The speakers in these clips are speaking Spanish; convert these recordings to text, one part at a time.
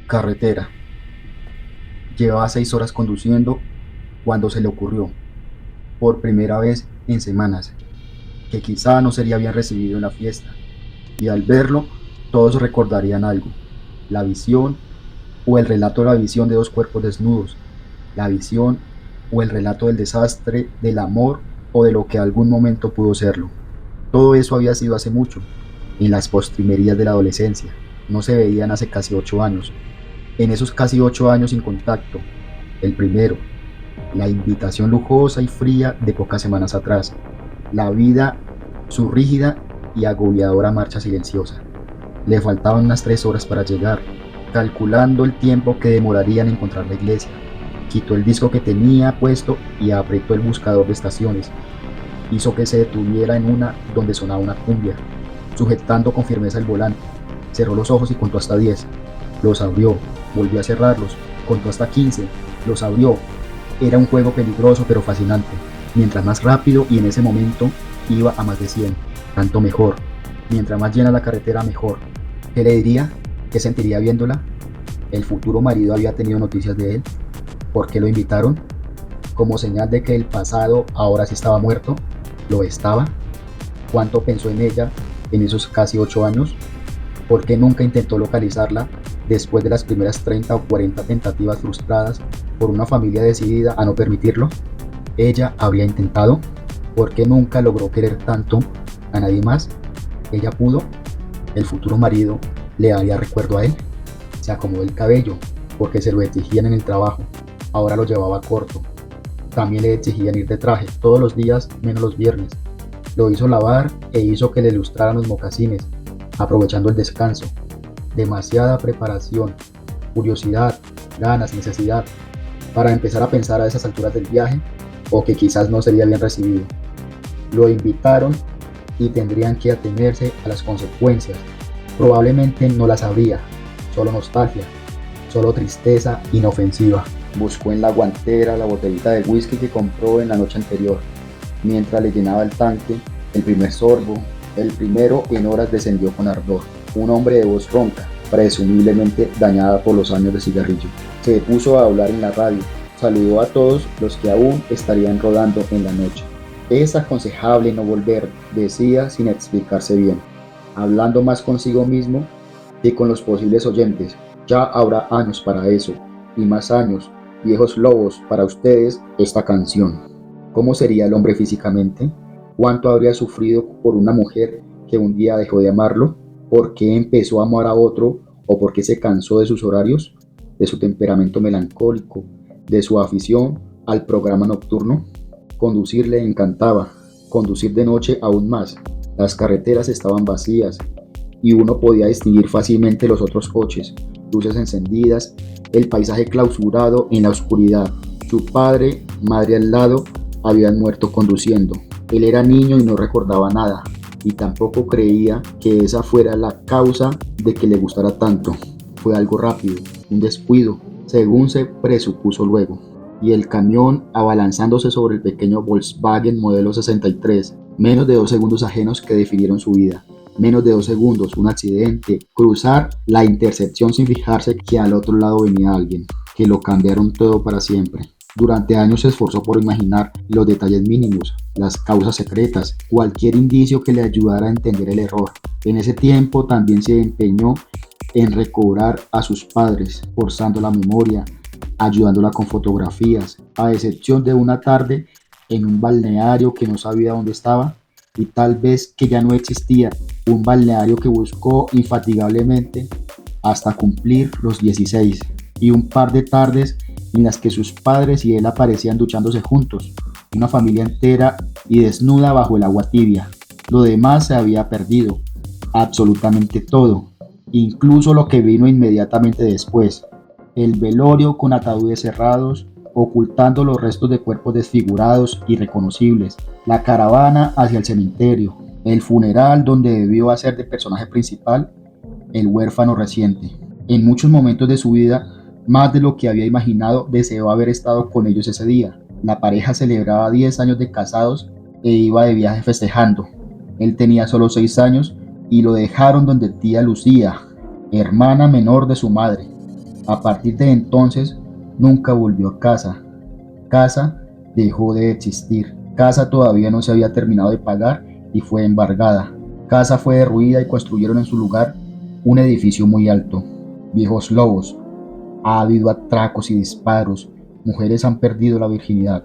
Carretera. Llevaba 6 horas conduciendo cuando se le ocurrió, por primera vez en semanas, que quizá no sería bien recibido en la fiesta, y al verlo todos recordarían algo: la visión o el relato de la visión de dos cuerpos desnudos, la visión o el relato del desastre, del amor o de lo que algún momento pudo serlo. Todo eso había sido hace mucho, en las postrimerías de la adolescencia. No se veían hace casi 8 años. En esos casi 8 años sin contacto, el primero, la invitación lujosa y fría de pocas semanas atrás, la vida, su rígida y agobiadora marcha silenciosa. Le faltaban unas 3 horas para llegar, calculando el tiempo que demoraría en encontrar la iglesia. Quitó el disco que tenía puesto y apretó el buscador de estaciones. Hizo que se detuviera en una donde sonaba una cumbia, sujetando con firmeza el volante. Cerró los ojos y contó hasta 10. Los abrió, volvió a cerrarlos, contó hasta 15, los abrió. Era un juego peligroso pero fascinante. Mientras más rápido, y en ese momento iba a más de 100, tanto mejor. Mientras más llena la carretera, mejor. ¿Qué le diría? ¿Qué sentiría viéndola? ¿El futuro marido había tenido noticias de él? ¿Por qué lo invitaron? ¿Como señal de que el pasado ahora sí estaba muerto? ¿Lo estaba? ¿Cuánto pensó en ella en esos casi 8 años? ¿Por qué nunca intentó localizarla después de las primeras 30 o 40 tentativas frustradas por una familia decidida a no permitirlo? ¿Ella habría intentado? ¿Por qué nunca logró querer tanto a nadie más? ¿Ella pudo? ¿El futuro marido le haría recuerdo a él? Se acomodó el cabello porque se lo exigían en el trabajo. Ahora lo llevaba corto. También le exigían ir de traje todos los días menos los viernes. Lo hizo lavar e hizo que le lustraran los mocasines, aprovechando el descanso. Demasiada preparación, curiosidad, ganas, necesidad, para empezar a pensar a esas alturas del viaje, o que quizás no sería bien recibido. Lo invitaron y tendrían que atenerse a las consecuencias. Probablemente no las habría, solo nostalgia, solo tristeza inofensiva. Buscó en la guantera la botellita de whisky que compró en la noche anterior. Mientras le llenaba el tanque, el primer sorbo, el primero en horas, descendió con ardor. Un hombre de voz ronca, presumiblemente dañada por los años de cigarrillo. Se puso a hablar en la radio. Saludó a todos los que aún estarían rodando en la noche. Es aconsejable no volver, decía sin explicarse bien, hablando más consigo mismo que con los posibles oyentes. Ya habrá años para eso, y más años, viejos lobos, para ustedes esta canción. ¿Cómo sería el hombre físicamente? ¿Cuánto habría sufrido por una mujer que un día dejó de amarlo? ¿Por qué empezó a amar a otro? ¿O por qué se cansó de sus horarios? ¿De su temperamento melancólico? ¿De su afición al programa nocturno? Conducir le encantaba, conducir de noche aún más. Las carreteras estaban vacías y uno podía distinguir fácilmente los otros coches, luces encendidas, el paisaje clausurado en la oscuridad. Su padre, madre al lado, habían muerto conduciendo. Él era niño y no recordaba nada, y tampoco creía que esa fuera la causa de que le gustara tanto. Fue algo rápido, un descuido, según se presupuso luego, y el camión abalanzándose sobre el pequeño Volkswagen modelo 63, menos de 2 segundos ajenos que definieron su vida. Menos de 2 segundos, un accidente, cruzar la intersección sin fijarse que al otro lado venía alguien, que lo cambiaron todo para siempre. Durante años se esforzó por imaginar los detalles mínimos, las causas secretas, cualquier indicio que le ayudara a entender el error. En ese tiempo también se empeñó en recobrar a sus padres, forzando la memoria, ayudándola con fotografías, a excepción de una tarde en un balneario que no sabía dónde estaba y tal vez que ya no existía, un balneario que buscó infatigablemente hasta cumplir los 16, y un par de tardes en las que sus padres y él aparecían duchándose juntos, una familia entera y desnuda bajo el agua tibia. Lo demás se había perdido, absolutamente todo, incluso lo que vino inmediatamente después: el velorio con ataúdes cerrados, ocultando los restos de cuerpos desfigurados, irreconocibles, la caravana hacia el cementerio, el funeral donde debió hacer de personaje principal el huérfano reciente. En muchos momentos de su vida, más de lo que había imaginado, deseó haber estado con ellos ese día. La pareja celebraba 10 años de casados e iba de viaje festejando. Él tenía solo 6 años y lo dejaron donde tía Lucía, hermana menor de su madre. A partir de entonces, nunca volvió a casa. Casa dejó de existir. Casa todavía no se había terminado de pagar y fue embargada. Casa fue derruida y construyeron en su lugar un edificio muy alto. Viejos lobos. Ha habido atracos y disparos. Mujeres han perdido la virginidad.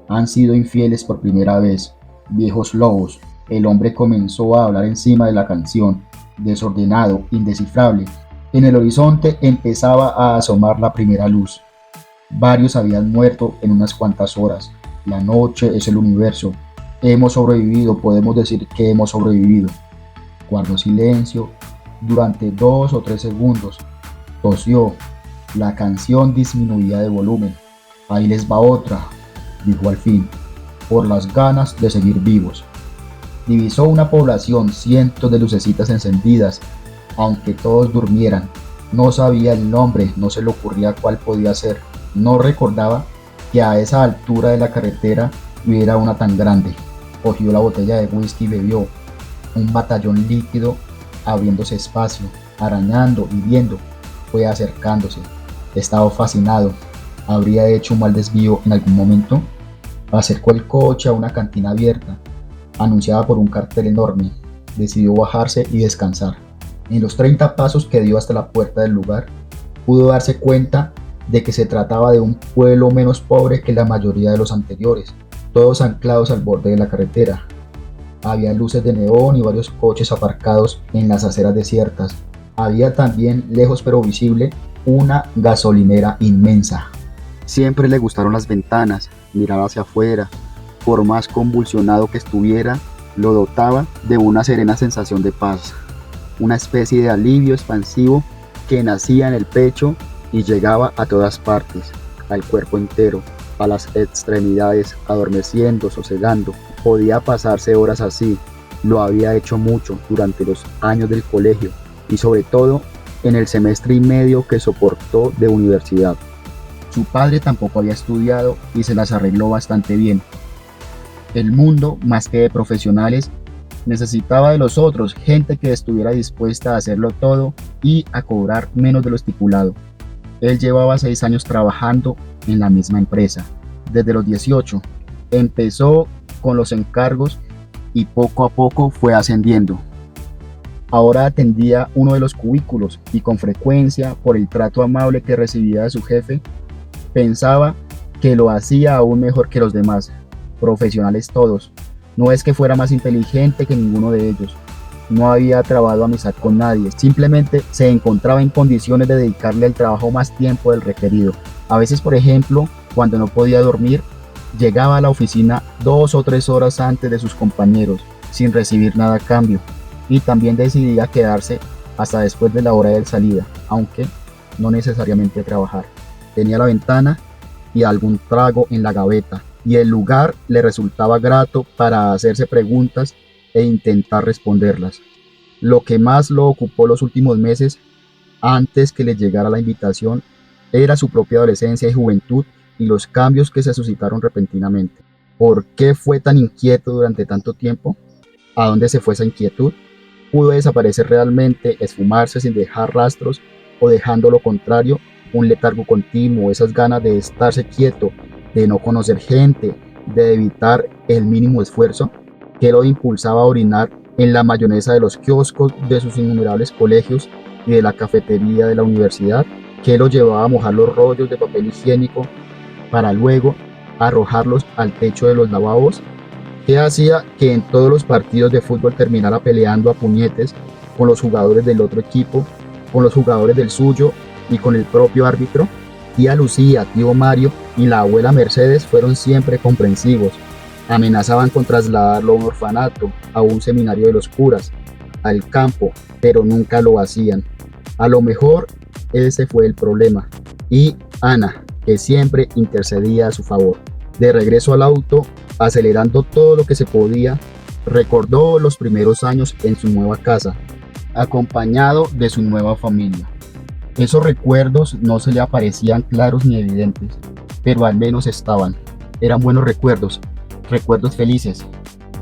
Han sido infieles por primera vez. Viejos lobos. El hombre comenzó a hablar encima de la canción, desordenado, indescifrable. En el horizonte empezaba a asomar la primera luz. Varios habían muerto en unas cuantas horas. La noche es el universo. Hemos sobrevivido, podemos decir que hemos sobrevivido. Guardó silencio durante 2 o 3 segundos. Tosió. La canción disminuía de volumen. Ahí les va otra, dijo al fin, por las ganas de seguir vivos. Divisó una población, cientos de lucecitas encendidas, aunque todos durmieran. No sabía el nombre, no se le ocurría cuál podía ser. No recordaba que a esa altura de la carretera hubiera una tan grande. Cogió la botella de whisky y bebió. Un batallón líquido abriéndose espacio, arañando, hiriendo, fue acercándose. Estaba fascinado. ¿Habría hecho un mal desvío en algún momento? Acercó el coche a una cantina abierta, anunciada por un cartel enorme. Decidió bajarse y descansar. En los 30 pasos que dio hasta la puerta del lugar, pudo darse cuenta de que se trataba de un pueblo menos pobre que la mayoría de los anteriores, todos anclados al borde de la carretera. Había luces de neón y varios coches aparcados en las aceras desiertas. Había también, lejos pero visible, una gasolinera inmensa. Siempre le gustaron las ventanas, mirar hacia afuera. Por más convulsionado que estuviera, lo dotaba de una serena sensación de paz, una especie de alivio expansivo que nacía en el pecho y llegaba a todas partes, al cuerpo entero, a las extremidades, adormeciendo, sosegando. Podía pasarse horas así, lo había hecho mucho durante los años del colegio y sobre todo en el semestre y medio que soportó de universidad. Su padre tampoco había estudiado y se las arregló bastante bien. El mundo, más que de profesionales, necesitaba de los otros, gente que estuviera dispuesta a hacerlo todo y a cobrar menos de lo estipulado. Él llevaba 6 años trabajando en la misma empresa. Desde los 18 empezó con los encargos y poco a poco fue ascendiendo. Ahora atendía uno de los cubículos y con frecuencia, por el trato amable que recibía de su jefe, pensaba que lo hacía aún mejor que los demás, profesionales todos. No es que fuera más inteligente que ninguno de ellos. No había trabado amistad con nadie, simplemente se encontraba en condiciones de dedicarle al trabajo más tiempo del requerido. A veces, por ejemplo, cuando no podía dormir, llegaba a la oficina 2 o 3 horas antes de sus compañeros, sin recibir nada a cambio, y también decidía quedarse hasta después de la hora de salida, aunque no necesariamente trabajar. Tenía la ventana y algún trago en la gaveta, y el lugar le resultaba grato para hacerse preguntas e intentar responderlas. Lo que más lo ocupó los últimos meses, antes que le llegara la invitación, era su propia adolescencia y juventud y los cambios que se suscitaron repentinamente. ¿Por qué fue tan inquieto durante tanto tiempo? ¿A dónde se fue esa inquietud? ¿Pudo desaparecer realmente, esfumarse sin dejar rastros, o dejando lo contrario, un letargo continuo, esas ganas de estarse quieto, de no conocer gente, de evitar el mínimo esfuerzo? ¿Qué lo impulsaba a orinar en la mayonesa de los kioscos de sus innumerables colegios y de la cafetería de la universidad? ¿Qué lo llevaba a mojar los rollos de papel higiénico para luego arrojarlos al techo de los lavabos? ¿Qué hacía que en todos los partidos de fútbol terminara peleando a puñetes con los jugadores del otro equipo, con los jugadores del suyo y con el propio árbitro? Tía Lucía, tío Mario y la abuela Mercedes fueron siempre comprensivos. Amenazaban con trasladarlo a un orfanato, a un seminario de los curas, al campo, pero nunca lo hacían. A lo mejor ese fue el problema. Y Ana, que siempre intercedía a su favor. De regreso al auto, acelerando todo lo que se podía, recordó los primeros años en su nueva casa, acompañado de su nueva familia. Esos recuerdos no se le aparecían claros ni evidentes, pero al menos estaban. Eran buenos recuerdos, recuerdos felices,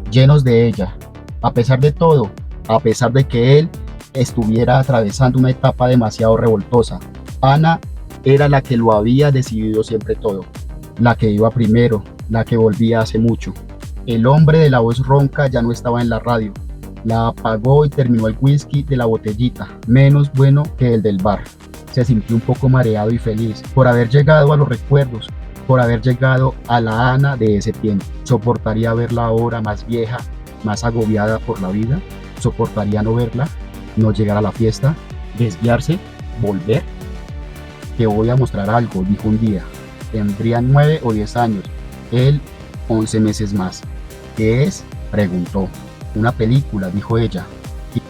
llenos de ella. A pesar de todo, a pesar de que él estuviera atravesando una etapa demasiado revoltosa, Ana era la que lo había decidido siempre todo, la que iba primero, la que volvía hace mucho. El hombre de la voz ronca ya no estaba en la radio. La apagó y terminó el whisky de la botellita, menos bueno que el del bar. Se sintió un poco mareado y feliz por haber llegado a los recuerdos, por haber llegado a la Ana de ese tiempo. ¿Soportaría verla ahora más vieja, más agobiada por la vida? ¿Soportaría no verla, no llegar a la fiesta, desviarse, volver? Te voy a mostrar algo, dijo un día. Tendría 9 o 10 años, él 11 meses más. ¿Qué es?, preguntó. Una película, dijo ella.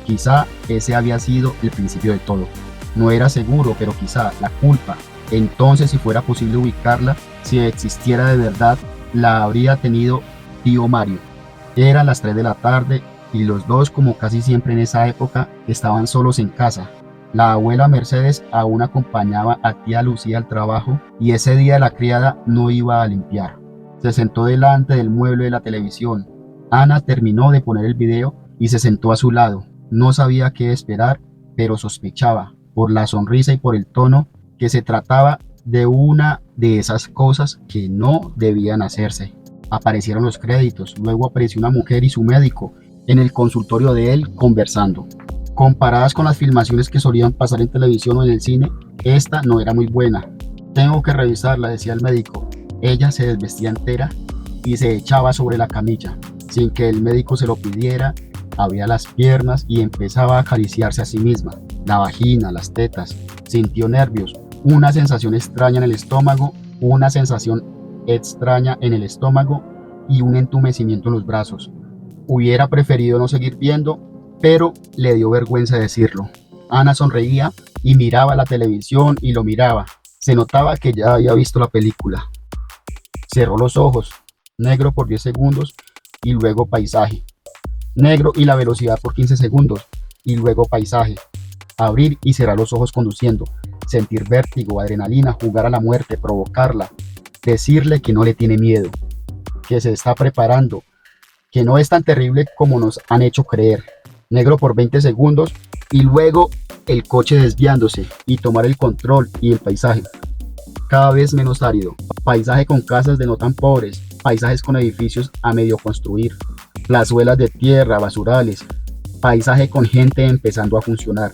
Quizá ese había sido el principio de todo. No era seguro, pero quizá la culpa. Entonces, si fuera posible ubicarla, si existiera de verdad, la habría tenido tío Mario. Eran las 3 de la tarde y los dos, como casi siempre en esa época, estaban solos en casa. La abuela Mercedes aún acompañaba a tía Lucía al trabajo y ese día la criada no iba a limpiar. Se sentó delante del mueble de la televisión. Ana terminó de poner el video y se sentó a su lado. No sabía qué esperar, pero sospechaba, por la sonrisa y por el tono, que se trataba de una de esas cosas que no debían hacerse. Aparecieron los créditos, luego apareció una mujer y su médico en el consultorio de él conversando. Comparadas con las filmaciones que solían pasar en televisión o en el cine, esta no era muy buena. Tengo que revisarla, decía el médico. Ella se desvestía entera y se echaba sobre la camilla, sin que el médico se lo pidiera, abría las piernas y empezaba a acariciarse a sí misma, la vagina, las tetas. Sintió nervios, una sensación extraña en el estómago, y un entumecimiento en los brazos. Hubiera preferido no seguir viendo, pero le dio vergüenza decirlo. Ana sonreía y miraba la televisión y lo miraba. Se notaba que ya había visto la película. Cerró los ojos, negro por 10 segundos y luego paisaje. Negro y la velocidad por 15 segundos y luego paisaje. Abrir y cerrar los ojos conduciendo. Sentir vértigo, adrenalina, jugar a la muerte, provocarla. Decirle que no le tiene miedo, que se está preparando, que no es tan terrible como nos han hecho creer. Negro por 20 segundos y luego el coche desviándose y tomar el control y el paisaje. Cada vez menos árido, paisaje con casas de no tan pobres, paisajes con edificios a medio construir, plazuelas de tierra, basurales, paisaje con gente empezando a funcionar,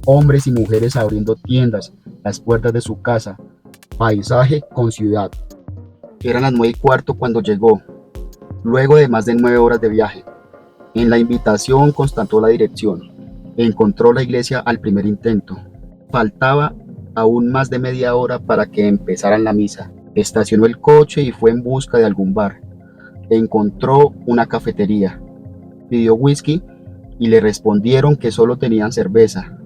hombres y mujeres abriendo tiendas, las puertas de su casa, paisaje con ciudad. Eran las 9:15 cuando llegó, luego de más de 9 horas de viaje. En la invitación constató la dirección. Encontró la iglesia al primer intento. Faltaba aún más de media hora para que empezaran la misa. Estacionó el coche y fue en busca de algún bar. Encontró una cafetería. Pidió whisky y le respondieron que solo tenían cerveza.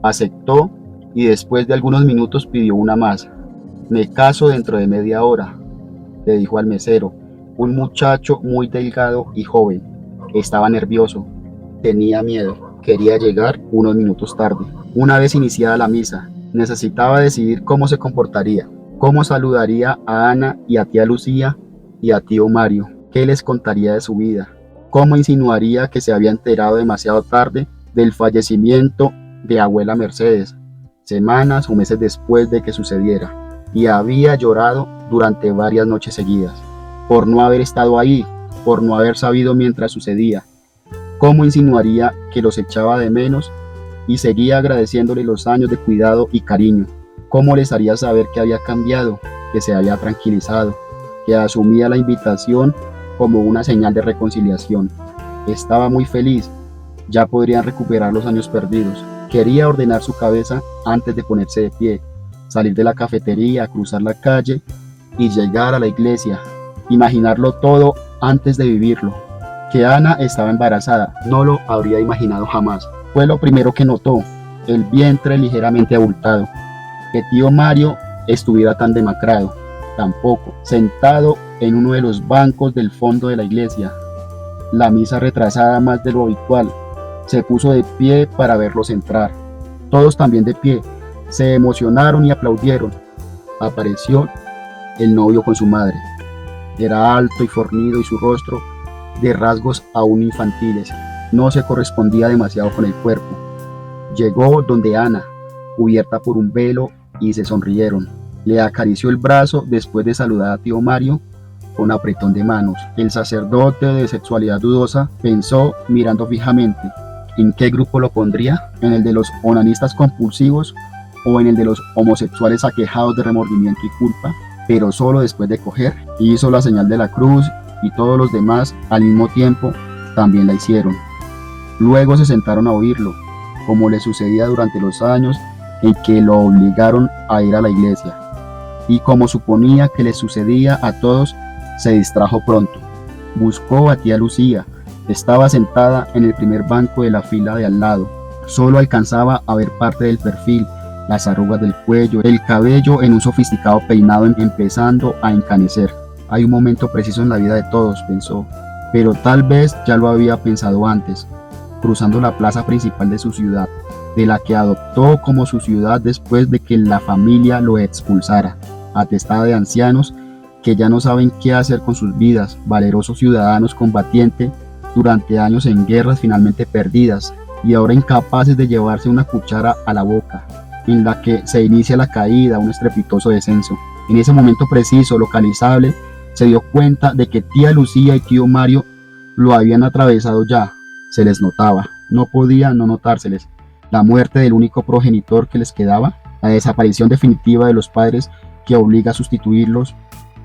Aceptó y después de algunos minutos pidió una más. Me caso dentro de media hora, le dijo al mesero, un muchacho muy delgado y joven. Estaba nervioso, tenía miedo, quería llegar unos minutos tarde. Una vez iniciada la misa, necesitaba decidir cómo se comportaría, cómo saludaría a Ana y a tía Lucía y a tío Mario, qué les contaría de su vida, cómo insinuaría que se había enterado demasiado tarde del fallecimiento de abuela Mercedes, semanas o meses después de que sucediera, y había llorado durante varias noches seguidas, por no haber estado ahí, por no haber sabido mientras sucedía. ¿Cómo insinuaría que los echaba de menos y seguía agradeciéndole los años de cuidado y cariño? ¿Cómo les haría saber que había cambiado, que se había tranquilizado, que asumía la invitación como una señal de reconciliación? Estaba muy feliz, ya podrían recuperar los años perdidos. Quería ordenar su cabeza antes de ponerse de pie, salir de la cafetería, cruzar la calle y llegar a la iglesia. Imaginarlo todo antes de vivirlo. Que Ana estaba embarazada, no lo habría imaginado jamás. Fue lo primero que notó, el vientre ligeramente abultado. Que tío Mario estuviera tan demacrado, tampoco. Sentado en uno de los bancos del fondo de la iglesia, la misa retrasada más de lo habitual. Se puso de pie para verlos entrar. Todos también de pie, se emocionaron y aplaudieron. Apareció el novio con su madre. Era alto y fornido y su rostro, de rasgos aún infantiles, no se correspondía demasiado con el cuerpo. Llegó donde Ana, cubierta por un velo y se sonrieron. Le acarició el brazo después de saludar a tío Mario con apretón de manos. El sacerdote de sexualidad dudosa pensó mirando fijamente. ¿En qué grupo lo pondría? ¿En el de los onanistas compulsivos o en el de los homosexuales aquejados de remordimiento y culpa? Pero solo después de coger, hizo la señal de la cruz y todos los demás al mismo tiempo también la hicieron. Luego se sentaron a oírlo, como le sucedía durante los años en que lo obligaron a ir a la iglesia. Y como suponía que le sucedía a todos, se distrajo pronto. Buscó a tía Lucía. Estaba sentada en el primer banco de la fila de al lado. Solo alcanzaba a ver parte del perfil, las arrugas del cuello, el cabello en un sofisticado peinado empezando a encanecer. Hay un momento preciso en la vida de todos, pensó, pero tal vez ya lo había pensado antes, cruzando la plaza principal de su ciudad, de la que adoptó como su ciudad después de que la familia lo expulsara, atestada de ancianos que ya no saben qué hacer con sus vidas, valerosos ciudadanos combatientes durante años en guerras finalmente perdidas y ahora incapaces de llevarse una cuchara a la boca, en la que se inicia la caída, un estrepitoso descenso. En ese momento preciso, localizable, se dio cuenta de que tía Lucía y tío Mario lo habían atravesado ya. Se les notaba, no podía no notárseles. La muerte del único progenitor que les quedaba, la desaparición definitiva de los padres que obliga a sustituirlos,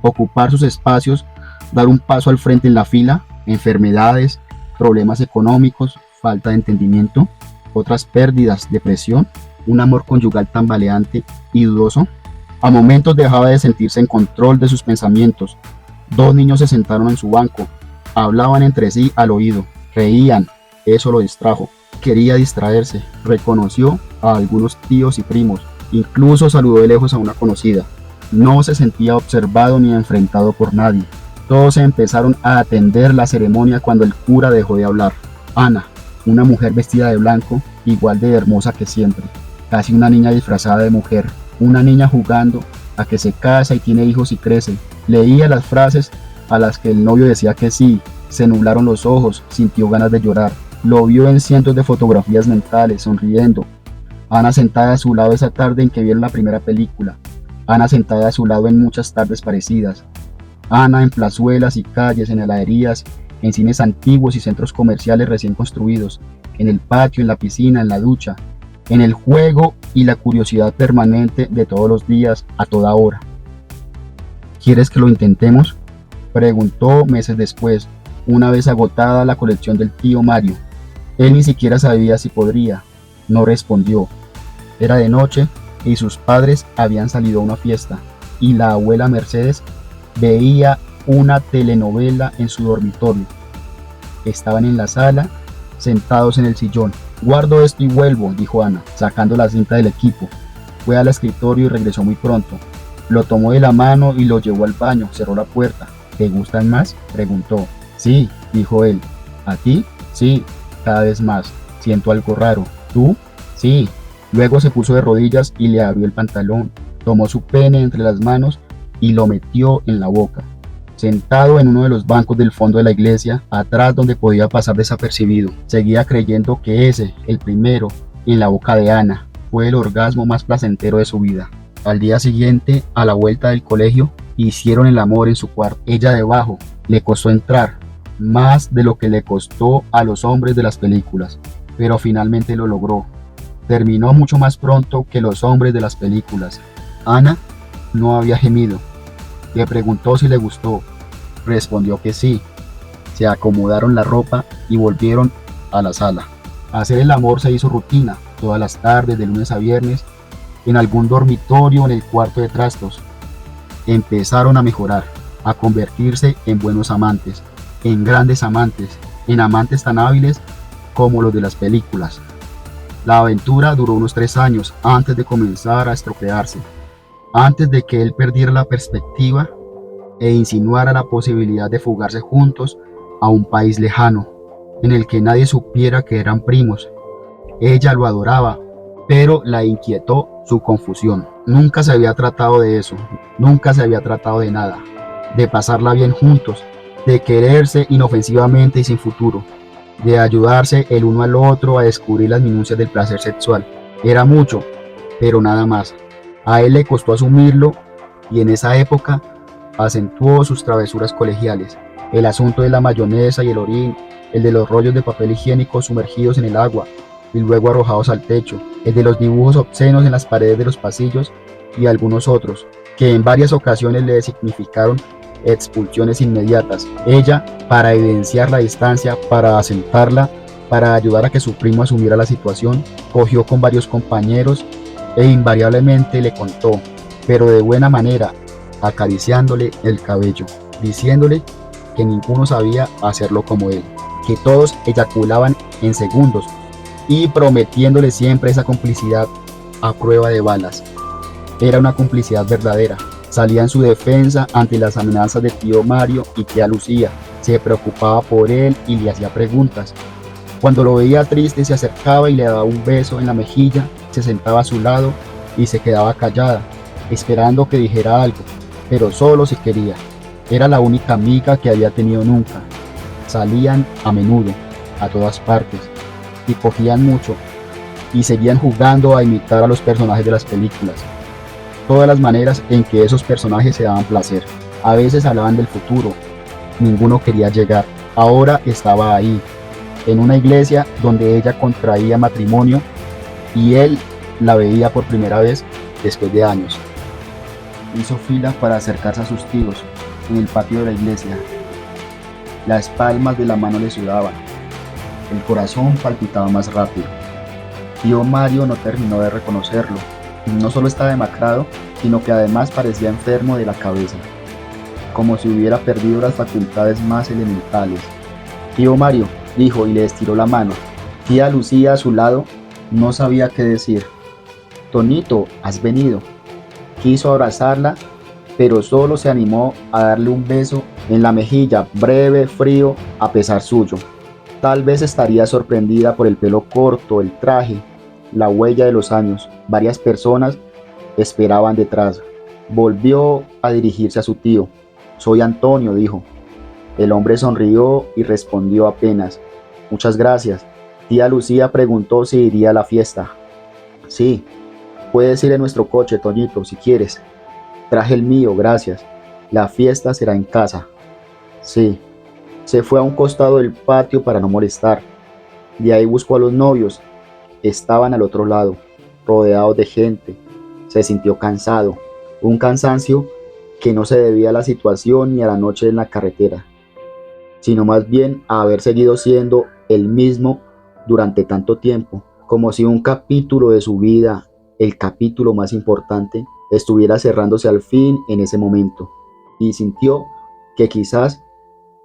ocupar sus espacios, dar un paso al frente en la fila, enfermedades, problemas económicos, falta de entendimiento, otras pérdidas, depresión, un amor conyugal tambaleante y dudoso. A momentos dejaba de sentirse en control de sus pensamientos. Dos niños se sentaron en su banco, hablaban entre sí al oído, reían, eso lo distrajo. Quería distraerse, reconoció a algunos tíos y primos, incluso saludó de lejos a una conocida. No se sentía observado ni enfrentado por nadie. Todos empezaron a atender la ceremonia cuando el cura dejó de hablar. Ana, una mujer vestida de blanco, igual de hermosa que siempre, casi una niña disfrazada de mujer, una niña jugando a que se casa y tiene hijos y crece. Leía las frases a las que el novio decía que sí, se nublaron los ojos, sintió ganas de llorar. Lo vio en cientos de fotografías mentales, sonriendo. Ana sentada a su lado esa tarde en que vieron la primera película. Ana sentada a su lado en muchas tardes parecidas. Ana en plazuelas y calles, en heladerías, en cines antiguos y centros comerciales recién construidos, en el patio, en la piscina, en la ducha, en el juego y la curiosidad permanente de todos los días, a toda hora. ¿Quieres que lo intentemos?, preguntó meses después, una vez agotada la colección del tío Mario. Él ni siquiera sabía si podría. No respondió. Era de noche y sus padres habían salido a una fiesta, y la abuela Mercedes veía una telenovela en su dormitorio. Estaban en la sala, sentados en el sillón. Guardo esto y vuelvo, dijo Ana, sacando la cinta del equipo. Fue al escritorio y regresó muy pronto. Lo tomó de la mano y lo llevó al baño, cerró la puerta. ¿Te gustan más?, preguntó. Sí, dijo él. ¿A ti? Sí, cada vez más. Siento algo raro. ¿Tú? Sí. Luego se puso de rodillas y le abrió el pantalón. Tomó su pene entre las manos y lo metió en la boca. Sentado en uno de los bancos del fondo de la iglesia, atrás donde podía pasar desapercibido, seguía creyendo que ese, el primero, en la boca de Ana, fue el orgasmo más placentero de su vida. Al día siguiente, a la vuelta del colegio, hicieron el amor en su cuarto. Ella debajo. Le costó entrar, más de lo que le costó a los hombres de las películas, pero finalmente lo logró. Terminó mucho más pronto que los hombres de las películas. Ana no había gemido. Le preguntó si le gustó. Respondió que sí. Se acomodaron la ropa y volvieron a la sala. Hacer el amor se hizo rutina, todas las tardes, de lunes a viernes, en algún dormitorio, en el cuarto de trastos. Empezaron a mejorar, a convertirse en buenos amantes, en grandes amantes, en amantes tan hábiles como los de las películas. La aventura duró unos 3 años antes de comenzar a estropearse, antes de que él perdiera la perspectiva e insinuara la posibilidad de fugarse juntos a un país lejano, en el que nadie supiera que eran primos. Ella lo adoraba, pero la inquietó su confusión. Nunca se había tratado de eso, nunca se había tratado de nada, de pasarla bien juntos, de quererse inofensivamente y sin futuro, de ayudarse el uno al otro a descubrir las minucias del placer sexual. Era mucho, pero nada más. A él le costó asumirlo y en esa época acentuó sus travesuras colegiales. El asunto de la mayonesa y el orín, el de los rollos de papel higiénico sumergidos en el agua y luego arrojados al techo, el de los dibujos obscenos en las paredes de los pasillos y algunos otros, que en varias ocasiones le significaron expulsiones inmediatas. Ella, para evidenciar la distancia, para asentarla, para ayudar a que su primo asumiera la situación, cogió con varios compañeros e invariablemente le contó, pero de buena manera, acariciándole el cabello, diciéndole que ninguno sabía hacerlo como él, que todos eyaculaban en segundos y prometiéndole siempre esa complicidad a prueba de balas. Era una complicidad verdadera. Salía en su defensa ante las amenazas de tío Mario y tía Lucía. Se preocupaba por él y le hacía preguntas. Cuando lo veía triste se acercaba y le daba un beso en la mejilla, se sentaba a su lado y se quedaba callada, esperando que dijera algo, pero solo si quería. Era la única amiga que había tenido nunca. Salían a menudo, a todas partes, y cogían mucho, y seguían jugando a imitar a los personajes de las películas. Todas las maneras en que esos personajes se daban placer. A veces hablaban del futuro, ninguno quería llegar. Ahora estaba ahí, en una iglesia donde ella contraía matrimonio y él la veía por primera vez después de años. Hizo fila para acercarse a sus tíos en el patio de la iglesia. Las palmas de la mano le sudaban. El corazón palpitaba más rápido. Tío Mario no terminó de reconocerlo. No solo estaba demacrado, sino que además parecía enfermo de la cabeza, como si hubiera perdido las facultades más elementales. Tío Mario, dijo y le estiró la mano. Tía Lucía a su lado no sabía qué decir. Tonito, has venido. Quiso abrazarla, pero solo se animó a darle un beso en la mejilla, breve, frío, a pesar suyo. Tal vez estaría sorprendida por el pelo corto, el traje, la huella de los años. Varias personas esperaban detrás. Volvió a dirigirse a su tío. Soy Antonio, dijo. El hombre sonrió y respondió apenas. Muchas gracias. Tía Lucía preguntó si iría a la fiesta. Sí, puedes ir en nuestro coche, Toñito, si quieres. Traje el mío, gracias. La fiesta será en casa. Sí. Se fue a un costado del patio para no molestar. De ahí buscó a los novios. Estaban al otro lado, rodeados de gente. Se sintió cansado, un cansancio que no se debía a la situación ni a la noche en la carretera, sino más bien a haber seguido siendo el mismo durante tanto tiempo, como si un capítulo de su vida, el capítulo más importante, estuviera cerrándose al fin en ese momento, y sintió que quizás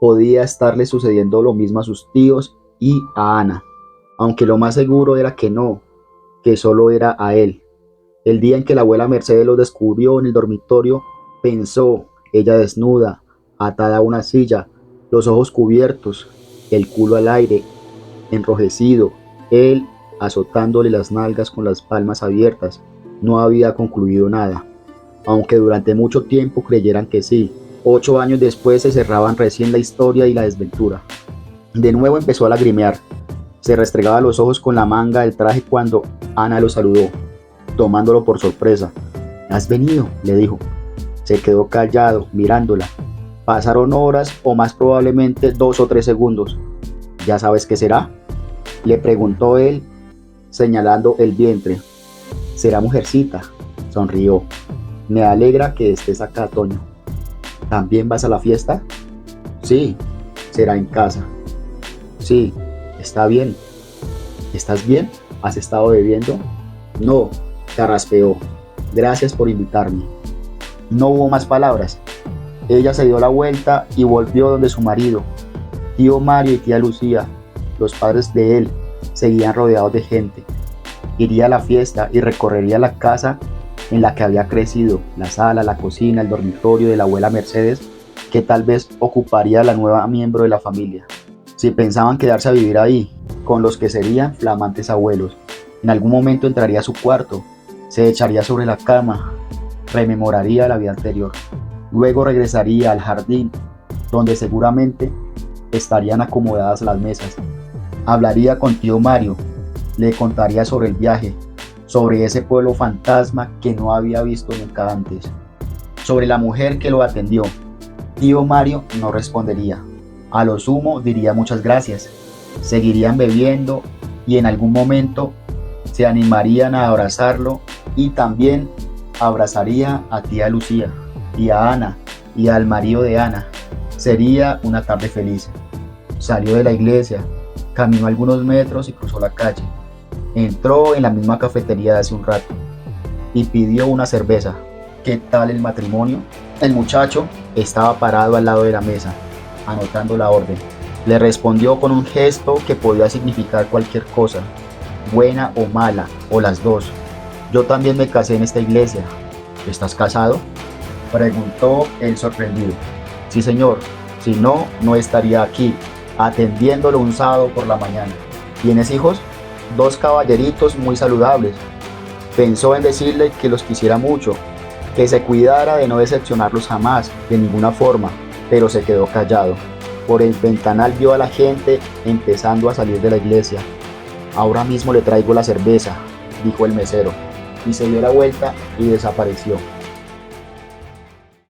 podía estarle sucediendo lo mismo a sus tíos y a Ana, aunque lo más seguro era que no, que solo era a él. El día en que la abuela Mercedes los descubrió en el dormitorio, pensó, ella desnuda, atada a una silla, los ojos cubiertos, el culo al aire, enrojecido, él azotándole las nalgas con las palmas abiertas. No había concluido nada, aunque durante mucho tiempo creyeran que sí. 8 años después se cerraban recién la historia y la desventura. De nuevo empezó a lagrimear. Se restregaba los ojos con la manga del traje cuando Ana lo saludó, tomándolo por sorpresa. ¿Has venido?, le dijo. Se quedó callado, mirándola. Pasaron horas o más probablemente 2 o 3 segundos. ¿Ya sabes qué será?, le preguntó él, señalando el vientre. Será mujercita, sonrió. Me alegra que estés acá, Toño. ¿También vas a la fiesta? Sí, será en casa. Sí, está bien. ¿Estás bien? ¿Has estado bebiendo? No, carraspeó. Gracias por invitarme. No hubo más palabras. Ella se dio la vuelta y volvió donde su marido. Tío Mario y tía Lucía, los padres de él, seguían rodeados de gente. Iría a la fiesta y recorrería la casa en la que había crecido, la sala, la cocina, el dormitorio de la abuela Mercedes, que tal vez ocuparía la nueva miembro de la familia. Si pensaban quedarse a vivir ahí, con los que serían flamantes abuelos, en algún momento entraría a su cuarto, se echaría sobre la cama, rememoraría la vida anterior. Luego regresaría al jardín, donde seguramente estarían acomodadas las mesas. Hablaría con tío Mario, le contaría sobre el viaje, sobre ese pueblo fantasma que no había visto nunca antes, sobre la mujer que lo atendió. Tío Mario no respondería. A lo sumo diría muchas gracias. Seguirían bebiendo y en algún momento se animarían a abrazarlo y también abrazaría a tía Lucía y a Ana y al marido de Ana. Sería una tarde feliz. Salió de la iglesia, caminó algunos metros y cruzó la calle. Entró en la misma cafetería de hace un rato y pidió una cerveza. ¿Qué tal el matrimonio? El muchacho estaba parado al lado de la mesa, anotando la orden. Le respondió con un gesto que podía significar cualquier cosa, buena o mala, o las dos. Yo también me casé en esta iglesia. ¿Estás casado?, preguntó él sorprendido. Sí, señor. Si no, no estaría aquí, atendiéndolo un sábado por la mañana. ¿Tienes hijos? 2 caballeritos muy saludables. Pensó en decirle que los quisiera mucho, que se cuidara de no decepcionarlos jamás, de ninguna forma, pero se quedó callado. Por el ventanal vio a la gente empezando a salir de la iglesia. Ahora mismo le traigo la cerveza, dijo el mesero, y se dio la vuelta y desapareció.